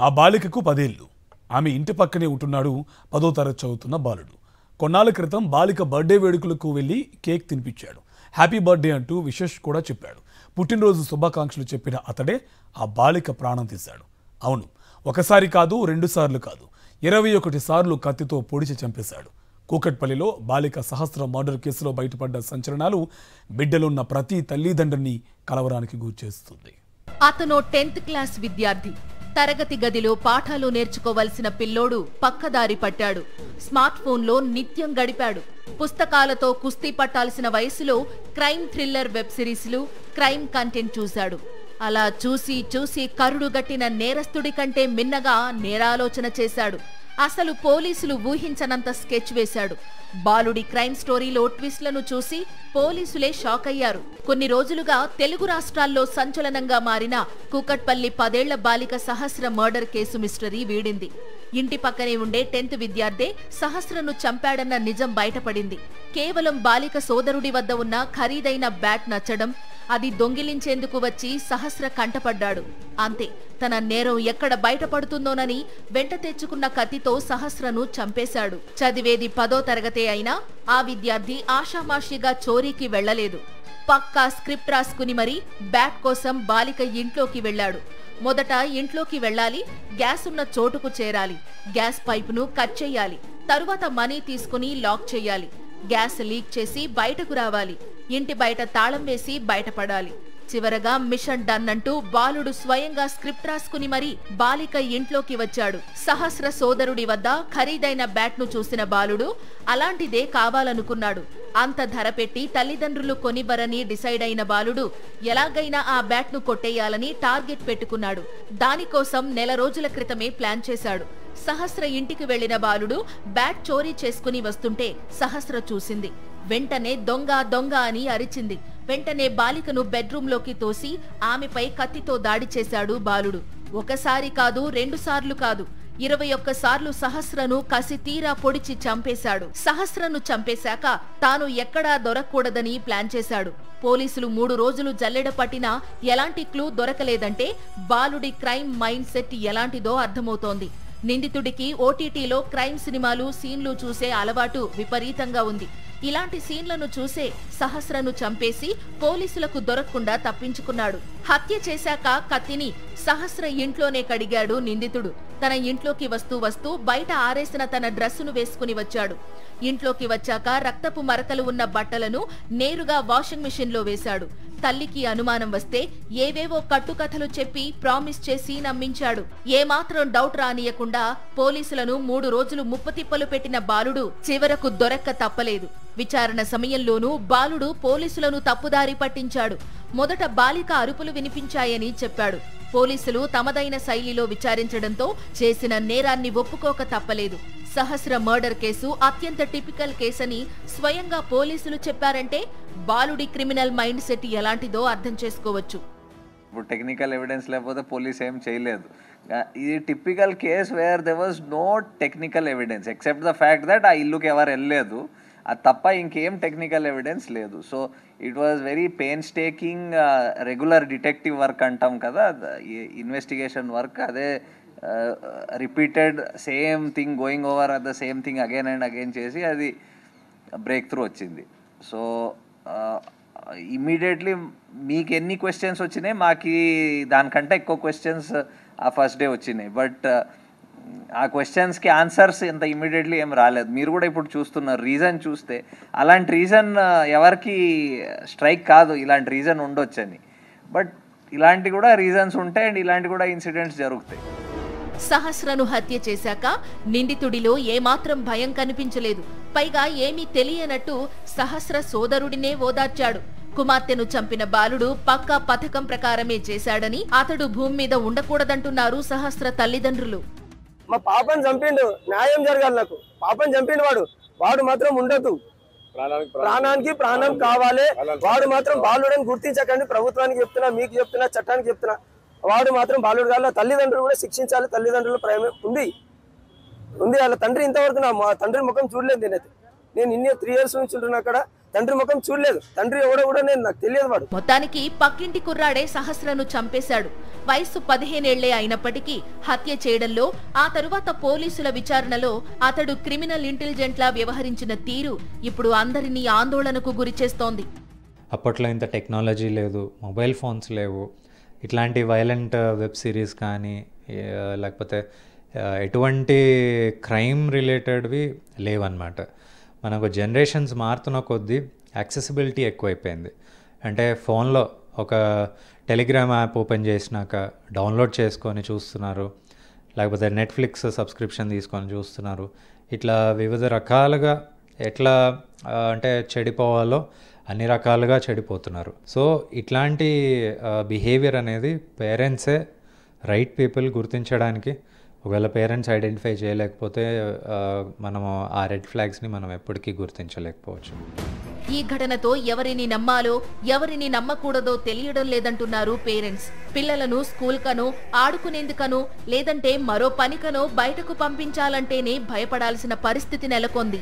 ఆ బాలికకు 10 ఏళ్లు. ఆమె ఇంటి పక్కనే ఉంటున్నాడు 10వ తరగతి చదువుతున్న బాలుడు. కొన్నాళ్ల క్రితం బాలిక బర్త్డే వేడుకలకు వెళ్లి కేక్ తినిపించాడు. హ్యాపీ బర్త్డే అంటూ విషెస్ కూడా చెప్పాడు. పుట్టినరోజు శుభాకాంక్షలు చెప్పిన అతడే ఆ బాలిక ప్రాణం తీశాడు. అవును, ఒకసారి కాదు, 2 సార్లు కాదు, 21 సార్లు కత్తితో పొడిచి చంపేశాడు. కూకట్పల్లిలో బాలిక సహస్ర మర్డర్ కేసులో బయటపడ్డ సంచలనాలు బిడ్డలున్న ప్రతి తల్లిదండ్రుని కలవరానికి గురిచేస్తుంది. అతను 10th క్లాస్ విద్యార్థి. తరగతి గదిలో పాఠాలు నేర్చుకోవలసిన పిల్లోడు పక్కదారి పట్టాడు. స్మార్ట్ ఫోన్లో నిత్యం గడిపాడు. పుస్తకాలతో కుస్తీ పట్టాల్సిన వయసులో క్రైమ్ థ్రిల్లర్ వెబ్ సిరీస్లు, క్రైమ్ కంటెంట్ చూశాడు. అలా చూసి చూసి కరుడుగట్టిన నేరస్తుడి కంటే మిన్నగా నేరాలోచన చేశాడు. అసలు పోలీసులు ఊహించనంత స్కెచ్ వేశాడు. బాలుడి క్రైమ్ స్టోరీలో ట్విస్ట్లను చూసి పోలీసులే షాక్ అయ్యారు. కొన్ని రోజులుగా తెలుగు రాష్ట్రాల్లో సంచలనంగా మారిన కూకట్పల్లి 10 ఏళ్ల బాలిక సహస్ర మర్డర్ కేసు మిస్టరీ వీడింది. ఇంటి పక్కనే ఉండే 10th విద్యార్థే సహస్రను చంపాడన్న నిజం బయటపడింది. కేవలం బాలిక సోదరుడి వద్ద ఉన్న ఖరీదైన బ్యాట్ నచ్చడం, అది దొంగిలించేందుకు వచ్చి సహస్ర కంటపడ్డాడు. అంతే, తన నేరం ఎక్కడ బయటపడుతుందోనని వెంట తెచ్చుకున్న కత్తితో సహస్రను చంపేశాడు. చదివేది 10వ తరగతే అయినా ఆ విద్యార్థి ఆషామాషిగా చోరీకి వెళ్లలేదు. పక్కా స్క్రిప్ట్ రాసుకుని మరీ బ్యాట్ కోసం బాలిక ఇంట్లోకి వెళ్లాడు. మొదట ఇంట్లోకి వెళ్లాలి, గ్యాస్ ఉన్న చోటుకు చేరాలి, గ్యాస్ పైపును కట్ చెయ్యాలి, తరువాత మనీ తీసుకుని లాక్ చెయ్యాలి, గ్యాస్ లీక్ చేసి బయటకు రావాలి, ఇంటి బయట తాళం వేసి బయటపడాలి. చివరగా మిషన్ డన్ అంటూ బాలుడు స్వయంగా స్క్రిప్ట్ రాసుకుని మరీ బాలిక ఇంట్లోకి వచ్చాడు. సహస్ర సోదరుడి వద్ద ఖరీదైన బ్యాట్ ను చూసిన బాలుడు అలాంటిదే కావాలనుకున్నాడు. అంత ధర పెట్టి తల్లిదండ్రులు కొనివ్వరని డిసైడ్ అయిన బాలుడు ఎలాగైనా ఆ బ్యాట్ ను కొట్టేయాలని టార్గెట్ పెట్టుకున్నాడు. దానికోసం నెల రోజుల క్రితమే ప్లాన్ చేశాడు. సహస్ర ఇంటికి వెళ్లిన బాలుడు బ్యాట్ చోరీ చేసుకుని వస్తుంటే సహస్ర చూసింది. వెంటనే దొంగ దొంగ అని అరిచింది. వెంటనే బాలికను బెడ్రూంలోకి తోసి ఆమెపై కత్తితో దాడి చేశాడు బాలుడు. ఒకసారి కాదు, 2 సార్లు కాదు, 21 సార్లు సహస్రను కసి తీరా పొడిచి చంపేశాడు. సహస్రను చంపేశాక తాను ఎక్కడా దొరకకూడదని ప్లాన్ చేశాడు. పోలీసులు 3 రోజులు జల్లెడ పట్టినా ఎలాంటి క్లూ దొరకలేదంటే బాలుడి క్రైమ్ మైండ్ సెట్ ఎలాంటిదో అర్థమవుతోంది. నిందితుడికి ఓటీటీలో క్రైమ్ సినిమాలు, సీన్లు చూసే అలవాటు విపరీతంగా ఉంది. ఇలాంటి సీన్లను చూసే సహస్రను చంపేసి పోలీసులకు దొరకకుండా తప్పించుకున్నాడు. హత్య చేశాక కత్తిని సహస్ర ఇంట్లోనే కడిగాడు నిందితుడు. తన ఇంట్లోకి వస్తూ బయట ఆరేసిన తన డ్రెస్సును వేసుకుని వచ్చాడు. ఇంట్లోకి వచ్చాక రక్తపు మరకలు ఉన్న బట్టలను నేరుగా వాషింగ్ మిషన్ లో వేశాడు. తల్లికి అనుమానం వస్తే ఏవేవో కట్టుకథలు చెప్పి ప్రామిస్ చేసి నమ్మించాడు. ఏమాత్రం డౌట్ రానియకుండా పోలీసులను 3 రోజులు ముప్పతిప్పలు పెట్టిన బాలుడు చివరకు దొరక్క తప్పలేదు. విచారణ సమయంలోనూ బాలుడు పోలీసులను తప్పుదారి పట్టించాడు. మొదట బాలిక అరుపులు వినిపించాయని చెప్పాడు. పోలీసులు తమదైన శైలిలో విచారించడంతో చేసిన నేరాన్ని ఒప్పుకోక తప్పలేదు. సహస్ర మర్డర్ కేసు అత్యంత టిపికల్ కేసని స్వయంగా పోలీసులు చెప్పారంటే బాలుడి క్రిమినల్ మైండ్ సెట్ ఎలాంటిదో అర్థం చేసుకోవచ్చు. ఇప్పుడు టెక్నికల్ ఎవిడెన్స్ లేకపోతే పోలీస్ ఏం చేయలేదు. ఇది typical case where there was no technical evidence except the fact that ఆ ఇల్లుకి ఎవరు వెళ్ళలేదు, అది తప్ప ఇంకేం టెక్నికల్ ఎవిడెన్స్ లేదు. So it was very painstaking regular detective work అంటాం కదా, ఇన్వెస్టిగేషన్ వర్క్. అదే repeated same thing going over at the same thing again and again చేసి అది బ్రేక్ త్రూ వచ్చింది. సో ఇమ్మీడియట్లీ మీకు ఎన్ని క్వశ్చన్స్ వచ్చినాయి, మాకు దానికంటే ఎక్కువ క్వశ్చన్స్ ఆ ఫస్ట్ డే వచ్చినాయి. బట్ ఆ క్వశ్చన్స్కి ఆన్సర్స్ ఇంత ఇమ్మీడియట్లీ ఏం రాలేదు. మీరు కూడా ఇప్పుడు చూస్తున్నారు, రీజన్ చూస్తే అలాంటి రీజన్ ఎవరికి స్ట్రైక్ కాదు, ఇలాంటి రీజన్ ఉండొచ్చని. బట్ ఇలాంటి కూడా రీజన్స్ ఉంటాయి అండ్ ఇలాంటి కూడా ఇన్సిడెంట్స్ జరుగుతాయి. సహస్రను హత్య చేశాక నిందితుడిలో ఏమాత్రం భయం కనిపించలేదు. పైగా ఏమీ తెలియనట్టు సహస్ర సోదరుడినే ఓదార్చాడు. కుమార్తెను చంపిన బాలుడు పక్కా పథకం ప్రకారమే చేశాడని, అతడు భూమి మీద ఉండకూడదంటున్నారు సహస్ర తల్లిదండ్రులు. మా పాపని చంపిండు, న్యాయం జరగాలి నాకు. పాపని చంపిండు వాడు మాత్రం ఉండదు. ప్రాణానికి ప్రాణం కావాలి. వాడు మాత్రం బాలుడని గుర్తించకండి. ప్రభుత్వానికి చెప్తున్నా, మీకు చెప్తున్నా, చట్టానికి చెప్తున్నా. వాడు మాత్రం బాలుడు కాదు. తల్లిదండ్రులు కూడా శిక్షించాలి. తల్లిదండ్రుల ప్రేమ ఉంది. వాళ్ళ తండ్రి ఇంతవరకు మా తండ్రి ముఖం చూడలేదు. నేను ఇన్ని 3 years నుంచి ఉంటున్నా అక్కడ. తండ్రి ముఖం చూడలేదు. తండ్రి ఎవడో కూడా నాకు తెలియదు. వాడు మొత్తానికి పక్కింటి కుర్రాడే సహస్రను చంపేశాడు. వయస్సు 15 ఏళ్లే అయినప్పటికీ హత్య చేయడంలో, ఆ తరువాత పోలీసుల విచారణలో అతడు క్రిమినల్ ఇంటెలిజెంట్ లా వ్యవహరించిన తీరు ఇప్పుడు అందరినీ ఆందోళనకు గురిచేస్తోంది. అప్పట్లో ఇంత టెక్నాలజీ లేదు, మొబైల్ ఫోన్స్ లేవు, ఇట్లాంటి వైలెంట్ వెబ్ సిరీస్ కానీ లేకపోతే ఎటువంటి క్రైమ్ రిలేటెడ్వి లేవన్నమాట. మనకు జనరేషన్స్ మారుతున్న కొద్దీ యాక్సెసిబిలిటీ ఎక్కువైపోయింది. అంటే ఫోన్లో ఒక టెలిగ్రామ్ యాప్ ఓపెన్ చేసినాక డౌన్లోడ్ చేసుకొని చూస్తున్నారు, లేకపోతే నెట్ఫ్లిక్స్ సబ్స్క్రిప్షన్ తీసుకొని చూస్తున్నారు. ఇట్లా వివిధ రకాలుగా ఎట్లా అంటే చెడిపోవాలో అన్ని రకాలుగా చెడిపోతున్నారు. సో ఇట్లాంటి బిహేవియర్ అనేది పేరెంట్సే రైట్ పీపుల్ గుర్తించడానికి. ఒకవేళ పేరెంట్స్ ఐడెంటిఫై చేయలేకపోతే మనము ఆ రెడ్ ఫ్లాగ్స్ని మనం ఎప్పటికీ గుర్తించలేకపోవచ్చు. ఈ ఘటనతో ఎవరిని నమ్మాలో ఎవరిని నమ్మకూడదో తెలియడం లేదంటున్నారు పేరెంట్స్. పిల్లలను స్కూల్ కనో, ఆడుకునేందుకనో, లేదంటే మరో పనికనో బయటకు పంపించాలంటేనే భయపడాల్సిన పరిస్థితి నెలకొంది.